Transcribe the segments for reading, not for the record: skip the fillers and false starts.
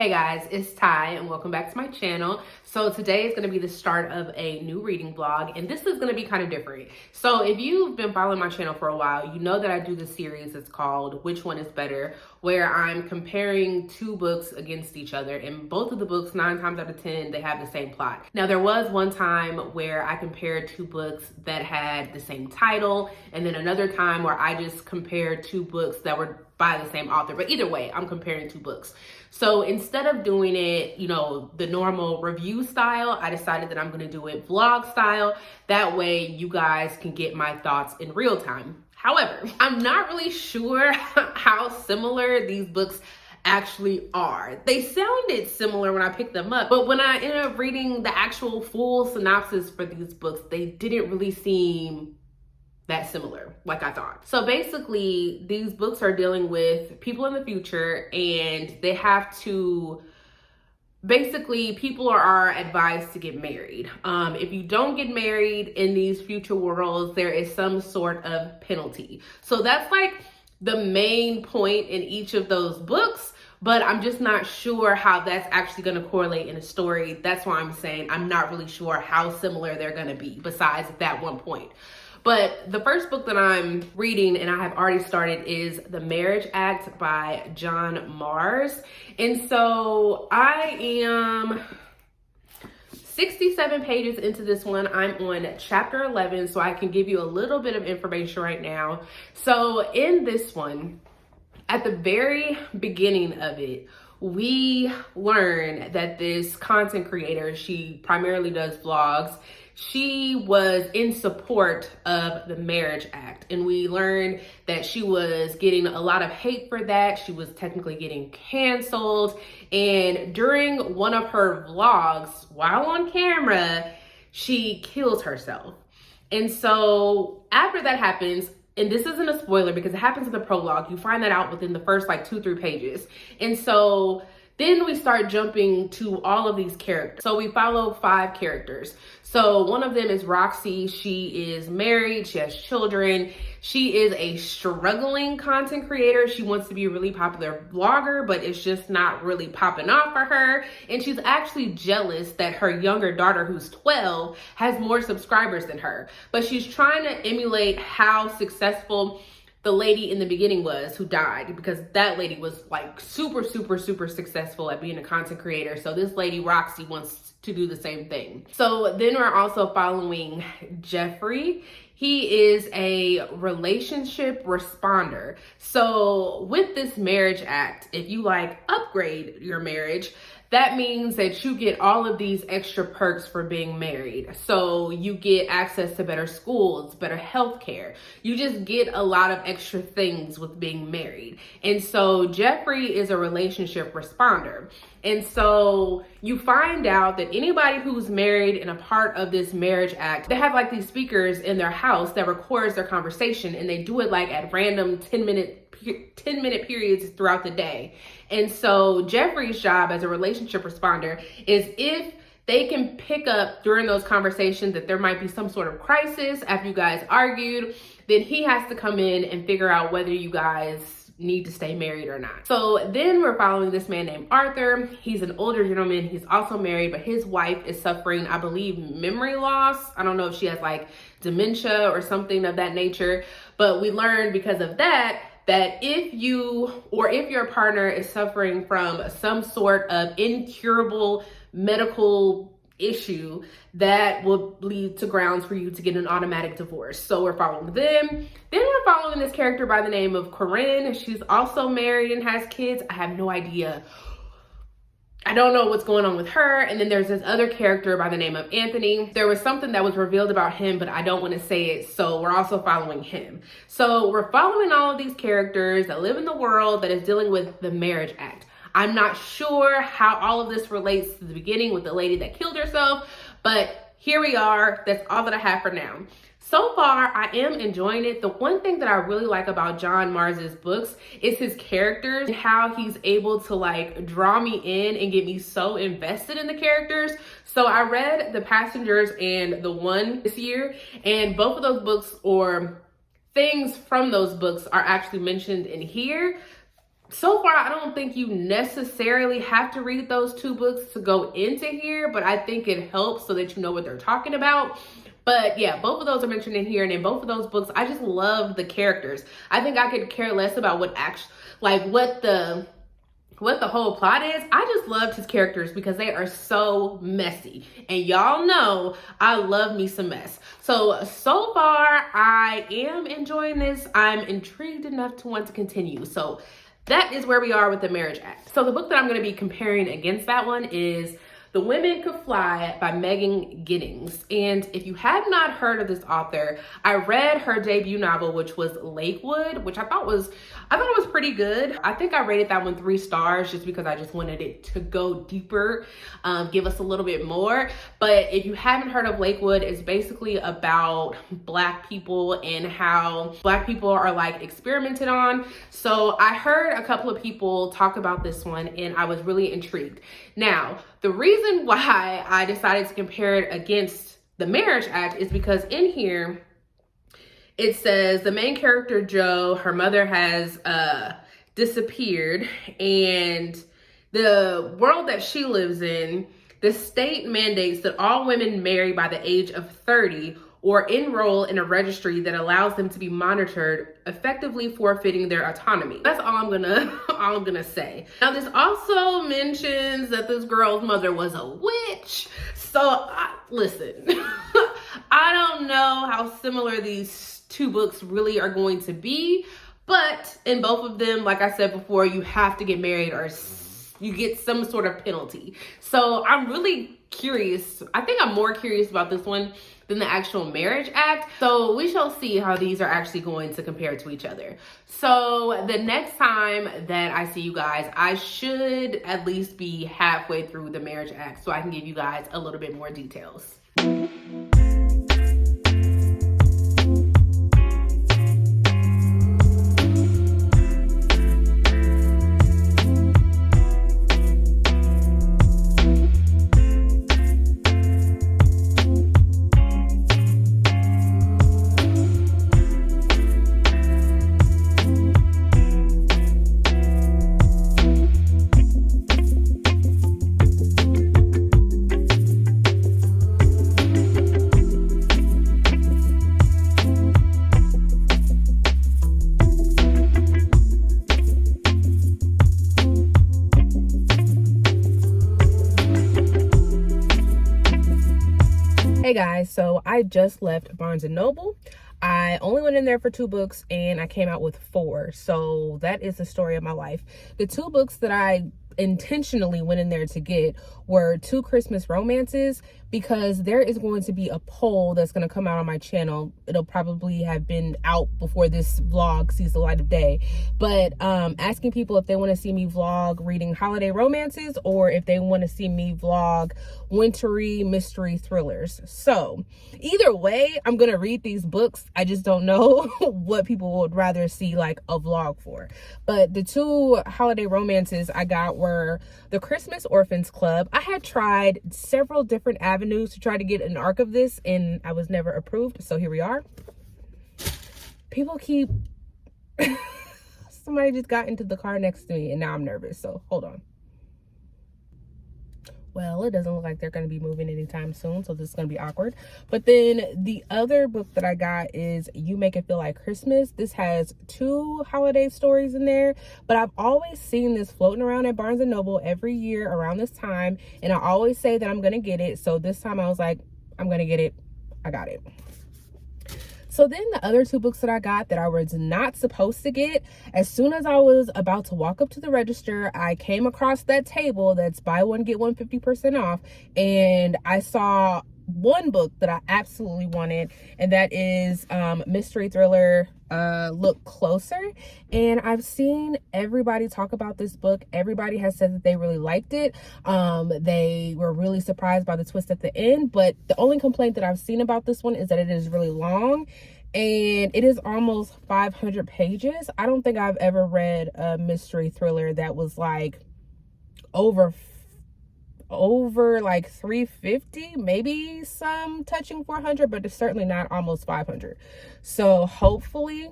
Hey guys, it's Ty and welcome back to my channel. So today is going to be the start of a new reading vlog, and this is going to be kind of different. So if you've been following my channel for a while, you know that I do this series that's called Which One is Better, where I'm comparing two books against each other, and both of the books 9 times out of 10 they have the same plot. Now there was one time where I compared two books that had the same title, and then another time where I just compared two books that were by the same author, but either way, I'm comparing two books. So instead of doing it, the normal review style, I decided that I'm gonna do it vlog style. That way you guys can get my thoughts in real time. However, I'm not really sure how similar these books actually are. They sounded similar when I picked them up, but when I ended up reading the actual full synopsis for these books, they didn't really seem that similar like I thought. So basically these books are dealing with people in the future, and they have to people are advised to get married. If you don't get married in these future worlds, there is some sort of penalty. So that's like the main point in each of those books, but I'm just not sure how that's actually going to correlate in a story. That's why I'm saying I'm not really sure how similar they're going to be besides that one point. But the first book that I'm reading, and I have already started, is The Marriage Act by John Mars. And so I am 67 pages into this one. I'm on chapter 11, so I can give you a little bit of information right now. So in this one, at the very beginning of it, we learn that this content creator, she primarily does vlogs, she was in support of the Marriage Act. And we learned that she was getting a lot of hate for that. She was technically getting canceled. And during one of her vlogs, while on camera, she kills herself. And so after that happens, and this isn't a spoiler because it happens in the prologue, you find that out within the first 2-3 pages. And so then we start jumping to all of these characters. So we follow 5 characters. So one of them is Roxy. She is married, she has children. She is a struggling content creator. She wants to be a really popular vlogger, but it's just not really popping off for her. And she's actually jealous that her younger daughter, who's 12, has more subscribers than her. But she's trying to emulate how successful the lady in the beginning was, who died, because that lady was super successful at being a content creator. So this lady, Roxy, wants to do the same thing. So then we're also following Jeffrey. He is a relationship responder. So with this Marriage Act, if you upgrade your marriage, that means that you get all of these extra perks for being married. So you get access to better schools, better healthcare. You just get a lot of extra things with being married. And so Jeffrey is a relationship responder. And so you find out that anybody who's married and a part of this Marriage Act, they have these speakers in their house that records their conversation, and they do it at random 10-minute periods throughout the day. And so Jeffrey's job as a relationship responder is, if they can pick up during those conversations that there might be some sort of crisis after you guys argued, then he has to come in and figure out whether you guys need to stay married or not. So then we're following this man named Arthur. He's an older gentleman. He's also married, but his wife is suffering, I believe, memory loss. I don't know if she has dementia or something of that nature, but we learned because of that if your partner is suffering from some sort of incurable medical issue, that will lead to grounds for you to get an automatic divorce. So we're following them. Then we're following this character by the name of Corinne. She's also married and has kids. I have no idea. I don't know what's going on with her. And then there's this other character by the name of Anthony. There was something that was revealed about him, but I don't want to say it. So we're also following him. So we're following all of these characters that live in the world that is dealing with the Marriage Act. I'm not sure how all of this relates to the beginning with the lady that killed herself, but here we are. That's all that I have for now. So far, I am enjoying it. The one thing that I really like about John Mars's books is his characters and how he's able to draw me in and get me so invested in the characters. So I read The Passengers and The One this year, and both of those books, or things from those books, are actually mentioned in here. So far, I don't think you necessarily have to read those two books to go into here, but I think it helps so that you know what they're talking about. But yeah, both of those are mentioned in here, and in both of those books, I just love the characters. I think I could care less about what the whole plot is. I just loved his characters because they are so messy. And y'all know I love me some mess. So far, I am enjoying this. I'm intrigued enough to want to continue. So that is where we are with the Marriage Act. So the book that I'm going to be comparing against that one is The Women Could Fly by Megan Giddings. And if you have not heard of this author, I read her debut novel, which was Lakewood, which I thought was pretty good. I think I rated that one 3 stars just because I just wanted it to go deeper, give us a little bit more. But if you haven't heard of Lakewood, it's basically about Black people and how Black people are like experimented on. So I heard a couple of people talk about this one and I was really intrigued. Now, the reason why I decided to compare it against the Marriage Act is because in here, it says the main character, Jo, her mother has disappeared, and the world that she lives in, the state mandates that all women marry by the age of 30 or enroll in a registry that allows them to be monitored, effectively forfeiting their autonomy. That's all I'm gonna say. Now, this also mentions that this girl's mother was a witch. So listen, I don't know how similar these two books really are going to be, but in both of them, like I said before, you have to get married or you get some sort of penalty. So I'm really curious. I think I'm more curious about this one than the actual Marriage Act. So we shall see how these are actually going to compare to each other. So the next time that I see you guys, I should at least be halfway through the Marriage Act so I can give you guys a little bit more details. Hey guys, so I just left Barnes & Noble. I only went in there for 2 books and I came out with 4. So that is the story of my life. The 2 books that I intentionally went in there to get were 2 Christmas romances, because there is going to be a poll that's going to come out on my channel. It'll probably have been out before this vlog sees the light of day, but asking people if they want to see me vlog reading holiday romances or if they want to see me vlog wintry mystery thrillers. So either way, I'm gonna read these books. I just don't know what people would rather see like a vlog for. But the 2 holiday romances I got were The Christmas Orphans Club. I had tried several different avenues to try to get an arc of this and I was never approved, so here we are. People keep somebody just got into the car next to me and now I'm nervous, so hold on. Well, it doesn't look like they're going to be moving anytime soon, so this is going to be awkward. But then the other book that I got is You Make It Feel Like Christmas. This has 2 holiday stories in there, but I've always seen this floating around at Barnes & Noble every year around this time, and I always say that I'm going to get it. So this time I was like, I'm going to get it. I got it. So then the other 2 books that I got that I was not supposed to get, as soon as I was about to walk up to the register, I came across that table that's buy one, get one 50% off. And I saw one book that I absolutely wanted, and that is mystery thriller Look Closer. And I've seen everybody talk about this book. Everybody has said that they really liked it. They were really surprised by the twist at the end, but the only complaint that I've seen about this one is that it is really long, and it is almost 500 pages. I don't think I've ever read a mystery thriller that was like over like 350, maybe some touching 400, but it's certainly not almost 500. So hopefully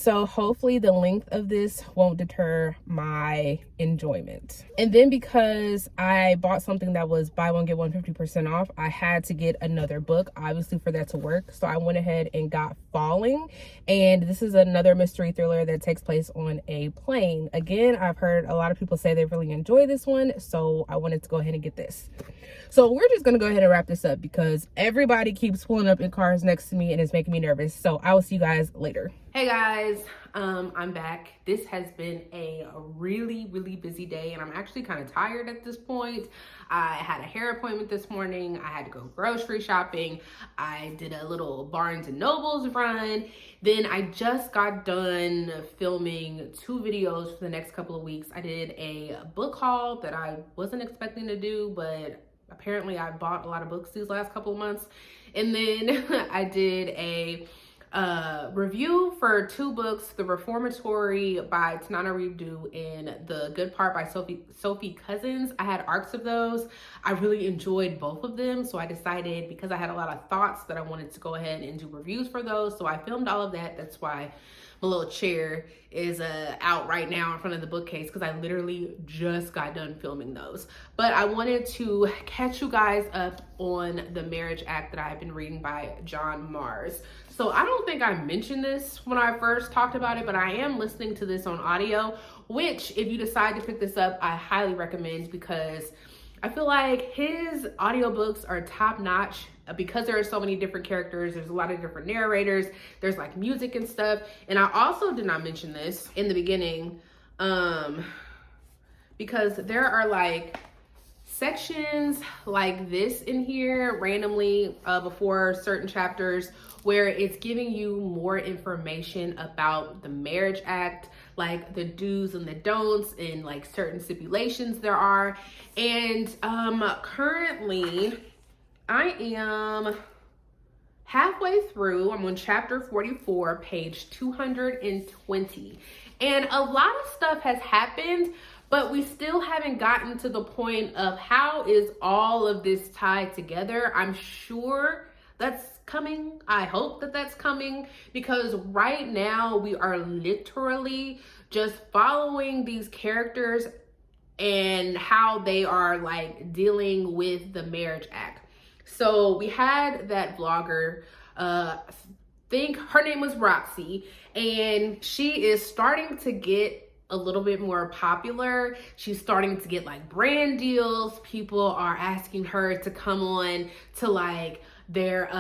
So hopefully the length of this won't deter my enjoyment. And then because I bought something that was buy one get one 50% off, I had to get another book, obviously, for that to work. So I went ahead and got Falling. And this is another mystery thriller that takes place on a plane. Again, I've heard a lot of people say they really enjoy this one, so I wanted to go ahead and get this. So we're just gonna go ahead and wrap this up because everybody keeps pulling up in cars next to me and it's making me nervous. So I will see you guys later. Hey guys, I'm back. This has been a really busy day and I'm actually kind of tired at this point. I had a hair appointment this morning. I had to go grocery shopping. I did a little Barnes and Nobles run. Then I just got done filming 2 videos for the next couple of weeks. I did a book haul that I wasn't expecting to do, but apparently I bought a lot of books these last couple of months. And then I did a review for 2 books, The Reformatory by Tanana Reebdu and The Good Part by Sophie Cousins. I had arcs of those. I really enjoyed both of them, so I decided, because I had a lot of thoughts, that I wanted to go ahead and do reviews for those. So I filmed all of that. That's why my little chair is out right now in front of the bookcase, because I literally just got done filming those. But I wanted to catch you guys up on The Marriage Act that I've been reading by John Mars. So I don't think I mentioned this when I first talked about it, but I am listening to this on audio, which if you decide to pick this up, I highly recommend, because I feel like his audiobooks are top notch because there are so many different characters. There's a lot of different narrators. There's like music and stuff. And I also did not mention this in the beginning because there are like sections like this in here randomly before certain chapters where it's giving you more information about the Marriage Act, like the do's and the don'ts and like certain stipulations there are. And currently I am halfway through. I'm on chapter 44, page 220. And a lot of stuff has happened, but we still haven't gotten to the point of how is all of this tied together. I'm sure that's coming. I hope that that's coming, because right now we are literally just following these characters and how they are like dealing with the Marriage Act. So we had that vlogger, think her name was Roxy, and she is starting to get a little bit more popular. She's starting to get like brand deals. People are asking her to come on to like their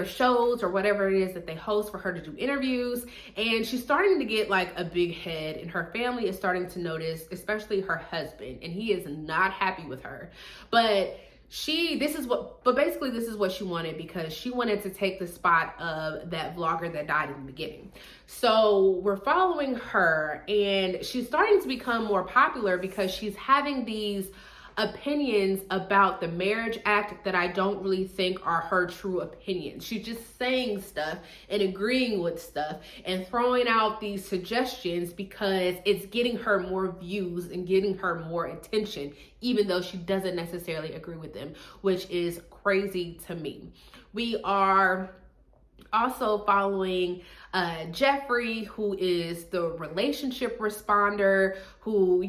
shows or whatever it is that they host for her to do interviews. And she's starting to get like a big head, and her family is starting to notice, especially her husband, and he is not happy with her. But basically this is what she wanted, because she wanted to take the spot of that vlogger that died in the beginning. So we're following her, and she's starting to become more popular because she's having these opinions about the Marriage Act that I don't really think are her true opinions. She's just saying stuff and agreeing with stuff and throwing out these suggestions because it's getting her more views and getting her more attention, even though she doesn't necessarily agree with them, which is crazy to me. We are also following Jeffrey, who is the relationship responder, who,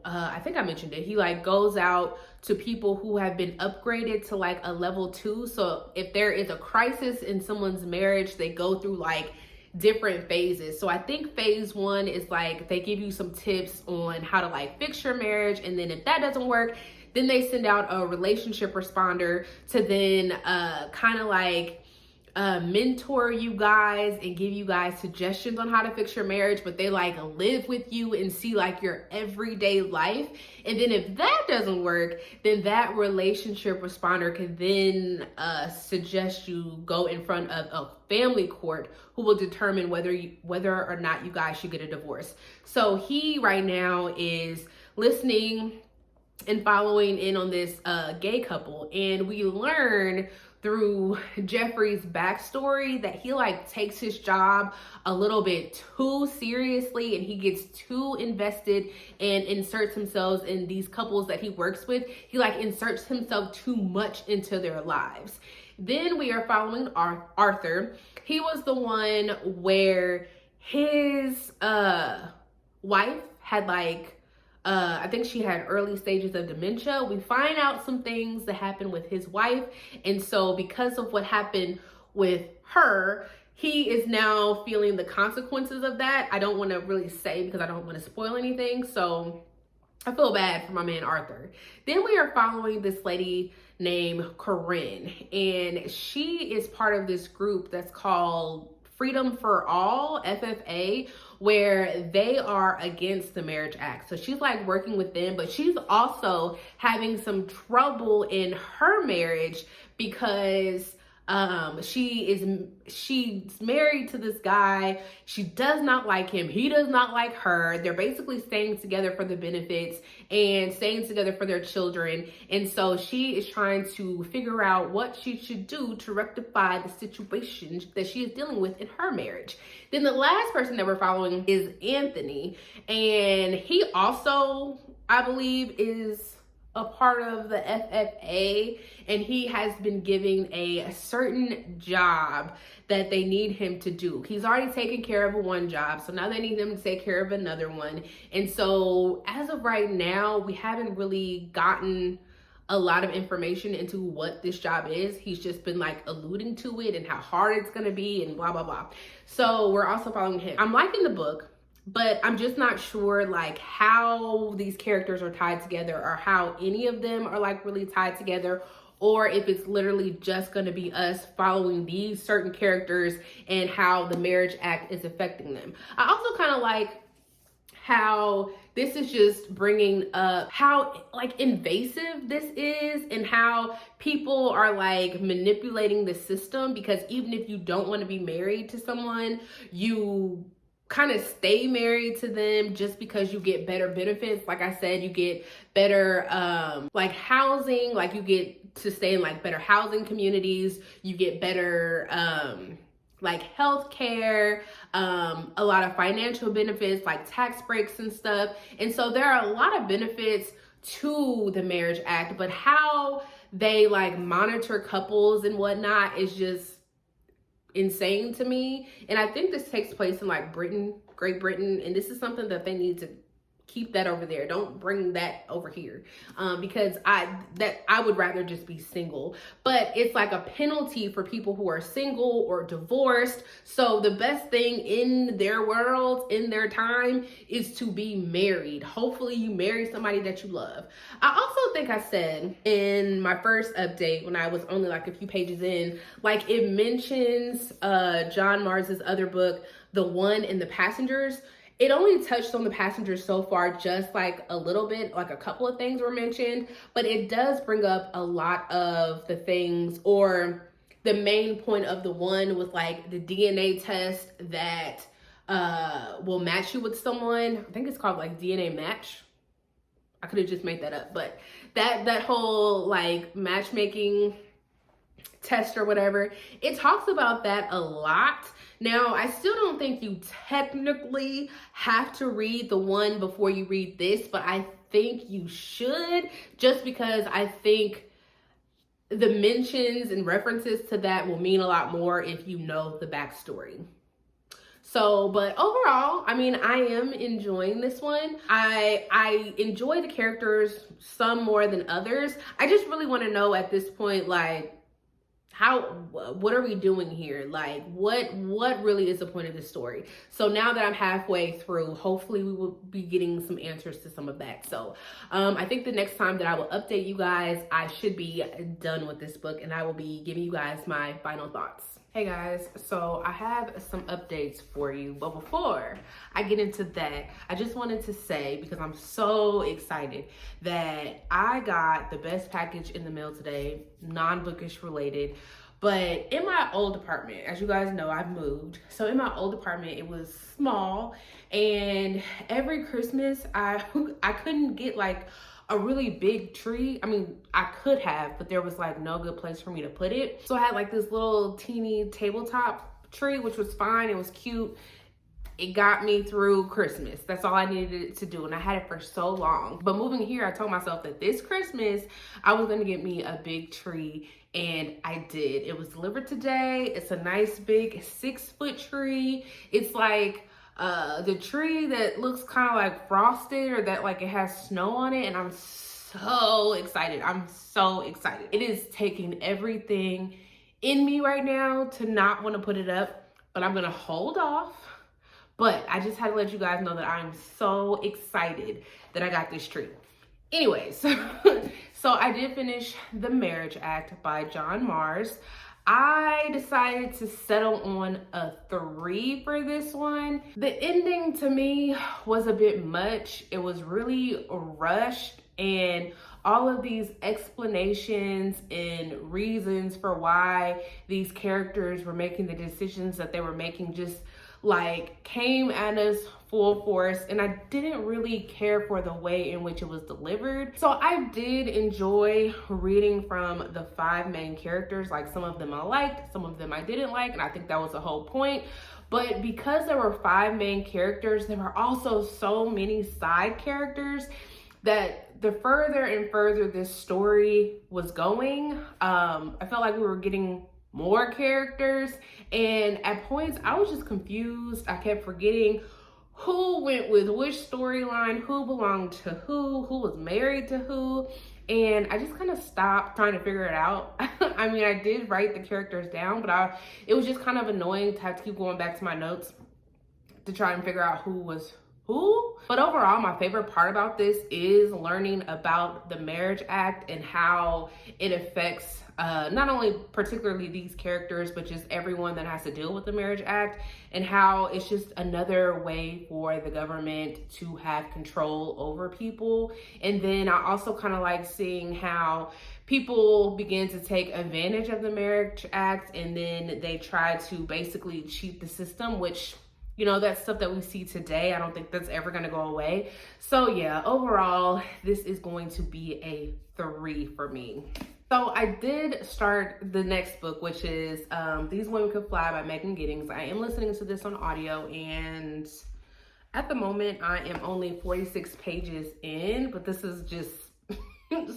I think I mentioned it. He like goes out to people who have been upgraded to like a level 2. So if there is a crisis in someone's marriage, they go through like different phases. So I think phase 1 is like they give you some tips on how to like fix your marriage. And then if that doesn't work, then they send out a relationship responder to then kind of like mentor you guys and give you guys suggestions on how to fix your marriage, but they like live with you and see like your everyday life. And then if that doesn't work, then that relationship responder can then suggest you go in front of a family court who will determine whether or not you guys should get a divorce. So he right now is listening and following in on this gay couple, and we learn through Jeffrey's backstory that he like takes his job a little bit too seriously, and he gets too invested and inserts himself in these couples that he works with. He like inserts himself too much into their lives. Then we are following Arthur. He was the one where his wife had like, I think she had early stages of dementia. We find out some things that happened with his wife. And so because of what happened with her, he is now feeling the consequences of that. I don't want to really say because I don't want to spoil anything. So I feel bad for my man Arthur. Then we are following this lady named Corinne, and she is part of this group that's called Freedom for All, FFA, where they are against the Marriage Act. So she's like working with them, but she's also having some trouble in her marriage because she's married to this guy. She does not like him. He does not like her. They're basically staying together for the benefits and staying together for their children. And so she is trying to figure out what she should do to rectify the situation that she is dealing with in her marriage. Then the last person that we're following is Anthony. And he also, I believe, is a part of the FFA, and he has been given a certain job that they need him to do. He's already taken care of one job, so now they need him to take care of another one. And so as of right now, we haven't really gotten a lot of information into what this job is. He's just been like alluding to it and how hard it's gonna be and blah, blah, blah. So we're also following him. I'm liking the book, but I'm just not sure like how these characters are tied together or how any of them are like really tied together, or if it's literally just going to be us following these certain characters and how the Marriage Act is affecting them. I also kind of like how this is just bringing up how like invasive this is and how people are like manipulating the system, because even if you don't want to be married to someone, you kind of stay married to them just because you get better benefits. Like I said, you get better like housing, like you get to stay in like better housing communities, you get better like health care, a lot of financial benefits like tax breaks and stuff. And so there are a lot of benefits to the Marriage Act, but how they like monitor couples and whatnot is just insane to me. And I think this takes place in like Great Britain, and this is something that they need to keep that over there. Don't bring that over here, because I would rather just be single. But it's like a penalty for people who are single or divorced. So the best thing in their world, in their time, is to be married. Hopefully you marry somebody that you love. I also think I said in my first update, when I was only like a few pages in, like it mentions John Mars's other book, The One and the Passengers. It only touched on the passengers so far, just like a little bit, like a couple of things were mentioned, but it does bring up a lot of the things, or the main point of The One was like the DNA test that will match you with someone. I think it's called like DNA Match. I could have just made that up, but that whole like matchmaking test or whatever, it talks about that a lot. Now, I still don't think you technically have to read The One before you read this, but I think you should, just because I think the mentions and references to that will mean a lot more if you know the backstory. So, but overall, I mean, I am enjoying this one. I enjoy the characters, some more than others. I just really want to know at this point, like, what are we doing here? Like, what really is the point of this story? So now that I'm halfway through, hopefully we will be getting some answers to some of that. So I think the next time that I will update you guys, I should be done with this book, and I will be giving you guys my final thoughts. Hey guys, so I have some updates for you, but before I get into that, I just wanted to say, because I'm so excited, that I got the best package in the mail today, non-bookish related. But in my old apartment, as you guys know, I've moved. So in my old apartment, it was small, and every Christmas I couldn't get like a really big tree. I mean, I could have, but there was like no good place for me to put it. So I had like this little teeny tabletop tree, which was fine. It was cute. It got me through Christmas. That's all I needed it to do. And I had it for so long. But moving here, I told myself that this Christmas, I was gonna get me a big tree, and I did. It was delivered today. It's a nice big 6-foot tree. It's like the tree that looks kind of like frosted, or that like it has snow on it, and I'm so excited. I'm so excited. It is taking everything in me right now to not want to put it up, but I'm gonna hold off. But I just had to let you guys know that I'm so excited that I got this tree. Anyways, so I did finish The Marriage Act by John Mars. I decided to settle on a 3 for this one. The ending to me was a bit much. It was really rushed, and all of these explanations and reasons for why these characters were making the decisions that they were making just like came at us full force, and I didn't really care for the way in which it was delivered. So I did enjoy reading from the 5 main characters. Like, some of them I liked, some of them I didn't like, and I think that was the whole point. But because there were 5 main characters, there were also so many side characters that the further and further this story was going, I felt like we were getting more characters, and at points I was just confused. I kept forgetting who went with which storyline, who belonged to who was married to who, and I just kind of stopped trying to figure it out. I mean, I did write the characters down, but it was just kind of annoying to have to keep going back to my notes to try and figure out who was who. But overall, my favorite part about this is learning about the Marriage Act and how it affects not only particularly these characters, but just everyone that has to deal with the Marriage Act, and how it's just another way for the government to have control over people. And then I also kind of like seeing how people begin to take advantage of the Marriage Act, and then they try to basically cheat the system, which, you know, that's stuff that we see today. I don't think that's ever going to go away. So yeah, overall, this is going to be a 3 for me. So I did start the next book, which is These Women Could Fly by Megan Giddings. I am listening to this on audio, and at the moment I am only 46 pages in, but this is just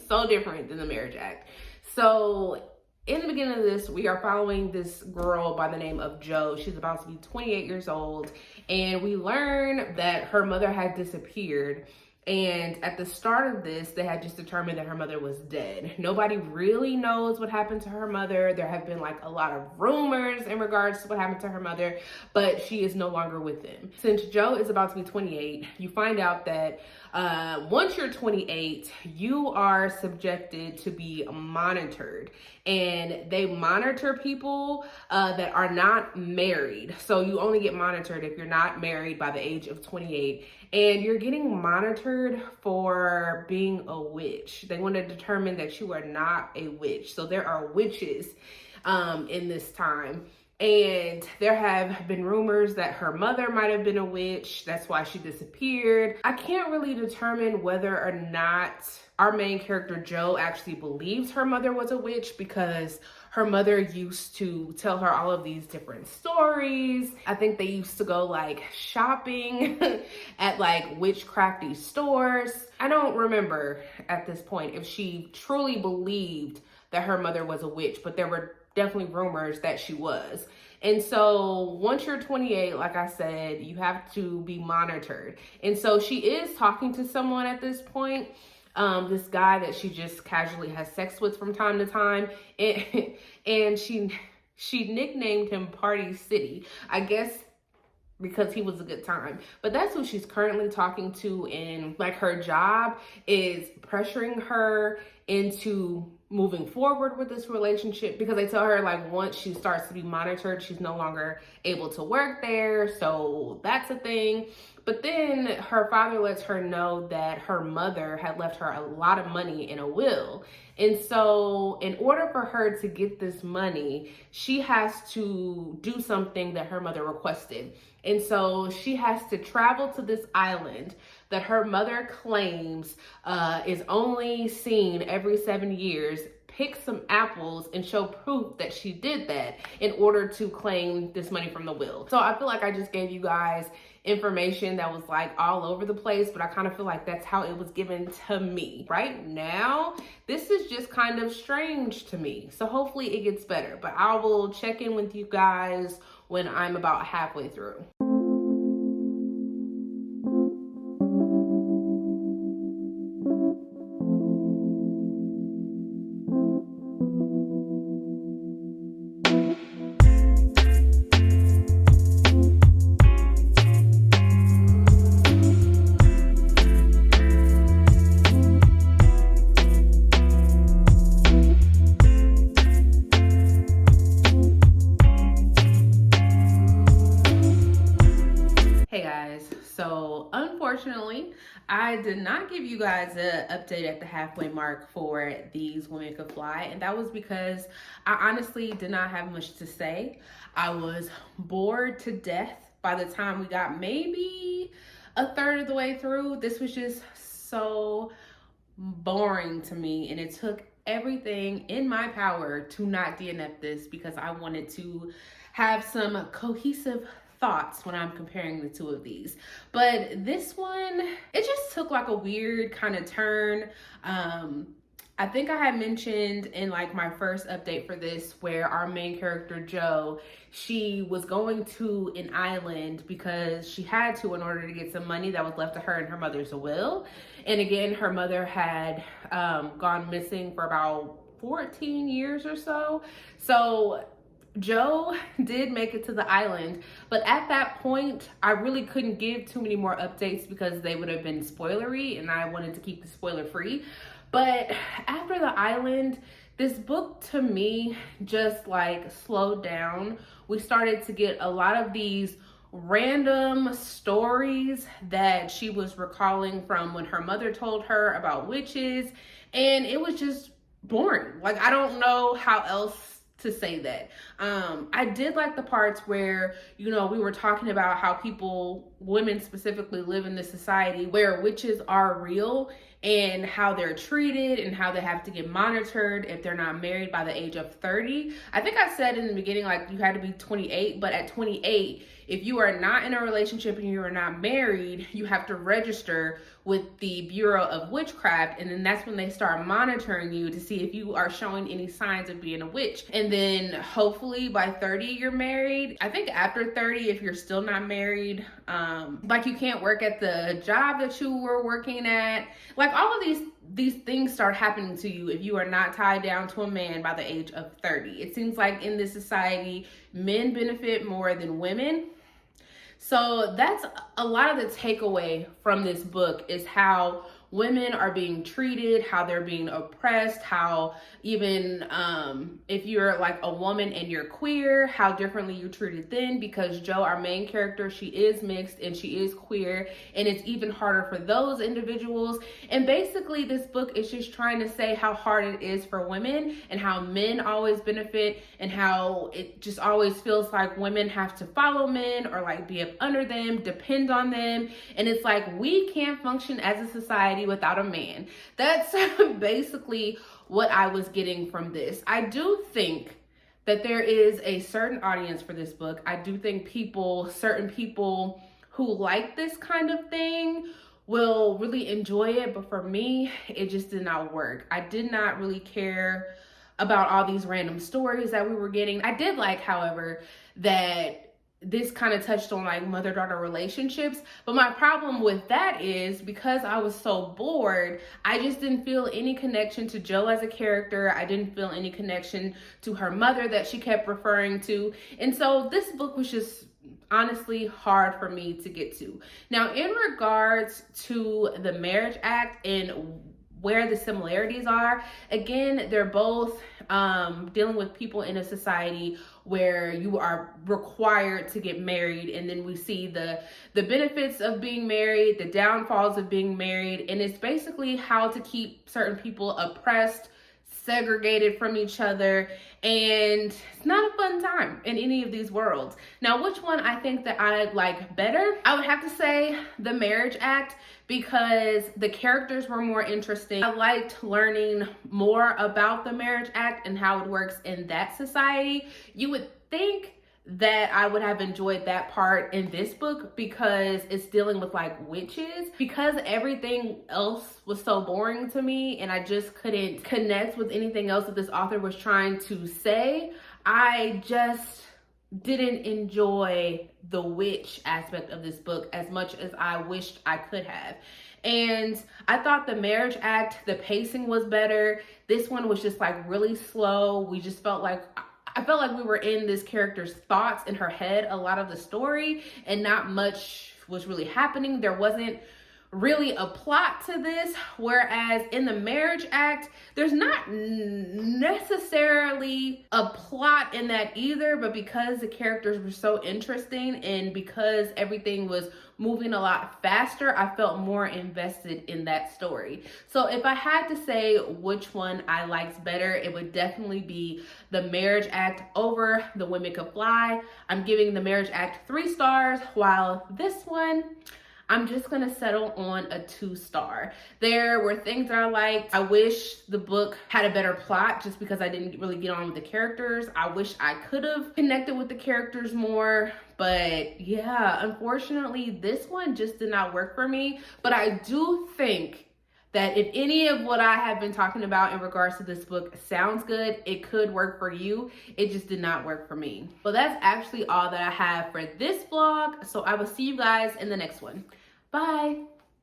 so different than the Marriage Act. So in the beginning of this, we are following this girl by the name of Jo. She's about to be 28 years old, and we learn that her mother had disappeared. And at the start of this, they had just determined that her mother was dead. Nobody really knows what happened to her mother. There have been like a lot of rumors in regards to what happened to her mother, but she is no longer with them. Since Jo is about to be 28, you find out that once you're 28, you are subjected to be monitored, and they monitor people that are not married. So you only get monitored if you're not married by the age of 28, and you're getting monitored for being a witch. They want to determine that you are not a witch. So there are witches in this time. And there have been rumors that her mother might have been a witch. That's why she disappeared. I can't really determine whether or not our main character, Jo, actually believes her mother was a witch, because her mother used to tell her all of these different stories. I think they used to go like shopping at like witchcrafty stores. I don't remember at this point if she truly believed that her mother was a witch, but there were definitely rumors that she was. And so once you're 28, like I said, you have to be monitored. And so she is talking to someone at this point, this guy that she just casually has sex with from time to time. And she nicknamed him Party City, I guess, because he was a good time. But that's who she's currently talking to, and like her job is pressuring her into moving forward with this relationship, because they tell her like once she starts to be monitored, she's no longer able to work there. So that's a thing. But then her father lets her know that her mother had left her a lot of money in a will. And so in order for her to get this money, she has to do something that her mother requested. And so she has to travel to this island that her mother claims is only seen every 7 years, pick some apples and show proof that she did that in order to claim this money from the will. So I feel like I just gave you guys information that was like all over the place, but I kind of feel like that's how it was given to me. Right now, this is just kind of strange to me. So hopefully it gets better, but I will check in with you guys when I'm about halfway through. unfortunately, I did not give you guys an update at the halfway mark for These Women Could Fly, and that was because I honestly did not have much to say. I was bored to death by the time we got maybe a third of the way through. This was just so boring to me, and it took everything in my power to not DNF this because I wanted to have some cohesive thoughts when I'm comparing the two of these. But this one, it just took like a weird kind of turn. I think I had mentioned in like my first update for this where our main character Jo, she was going to an island because she had to in order to get some money that was left to her in her mother's will. And again, her mother had gone missing for about 14 years or so. So Jo did make it to the island, but at that point, I really couldn't give too many more updates because they would have been spoilery and I wanted to keep the spoiler free. But after the island, this book to me just like slowed down. We started to get a lot of these random stories that she was recalling from when her mother told her about witches, and it was just boring. Like, I don't know how else to say that. I did like the parts where, you know, we were talking about how women specifically, live in this society where witches are real and how they're treated and how they have to get monitored if they're not married by the age of 30. I think I said in the beginning, like, you had to be 28, but at 28, if you are not in a relationship and you are not married, you have to register with the Bureau of Witchcraft, and then that's when they start monitoring you to see if you are showing any signs of being a witch. And then hopefully by 30 you're married. I think after 30, if you're still not married, like, you can't work at the job that you were working at. Like, all of these things start happening to you if you are not tied down to a man by the age of 30. It seems like in this society, men benefit more than women. So that's a lot of the takeaway from this book, is how women are being treated, how they're being oppressed, how even if you're like a woman and you're queer, how differently you're treated then, because Jo, our main character, she is mixed and she is queer, and it's even harder for those individuals. And basically this book is just trying to say how hard it is for women and how men always benefit, and how it just always feels like women have to follow men or like be up under them, depend on them. And it's like, we can't function as a society without a man. That's basically what I was getting from this. I do think that there is a certain audience for this book. I do think certain people who like this kind of thing will really enjoy it, but for me, it just did not work. I did not really care about all these random stories that we were getting. I did like, however, that this kind of touched on like mother-daughter relationships, but my problem with that is because I was so bored, I just didn't feel any connection to Jo as a character. I didn't feel any connection to her mother that she kept referring to, and so this book was just honestly hard for me to get to. Now, in regards to the Marriage Act and where the similarities are, again, they're both dealing with people in a society where you are required to get married, and then we see the benefits of being married, the downfalls of being married, and it's basically how to keep certain people oppressed, segregated from each other, and it's not a fun time in any of these worlds. Now, which one I think that I like better? I would have to say the Marriage Act, because the characters were more interesting. I liked learning more about the Marriage Act and how it works in that society. You would think that I would have enjoyed that part in this book because it's dealing with like witches. Because everything else was so boring to me and I just couldn't connect with anything else that this author was trying to say, I just didn't enjoy the witch aspect of this book as much as I wished I could have. And I thought the Marriage Act, the pacing was better. This one was just like really slow. We just felt like, I felt like we were in this character's thoughts in her head a lot of the story, and not much was really happening. There wasn't really a plot to this, whereas in the Marriage Act, there's not necessarily a plot in that either, but because the characters were so interesting and because everything was moving a lot faster. I felt more invested in that story. So if I had to say which one I liked better, it would definitely be The Marriage Act over The Women Could Fly. I'm giving The Marriage Act 3 stars, while this one, I'm just gonna settle on a 2-star. There were things that I liked. I wish the book had a better plot just because I didn't really get on with the characters. I wish I could have connected with the characters more, but yeah, unfortunately, this one just did not work for me. But I do think that if any of what I have been talking about in regards to this book sounds good, it could work for you. It just did not work for me. Well, that's actually all that I have for this vlog. So I will see you guys in the next one. Bye.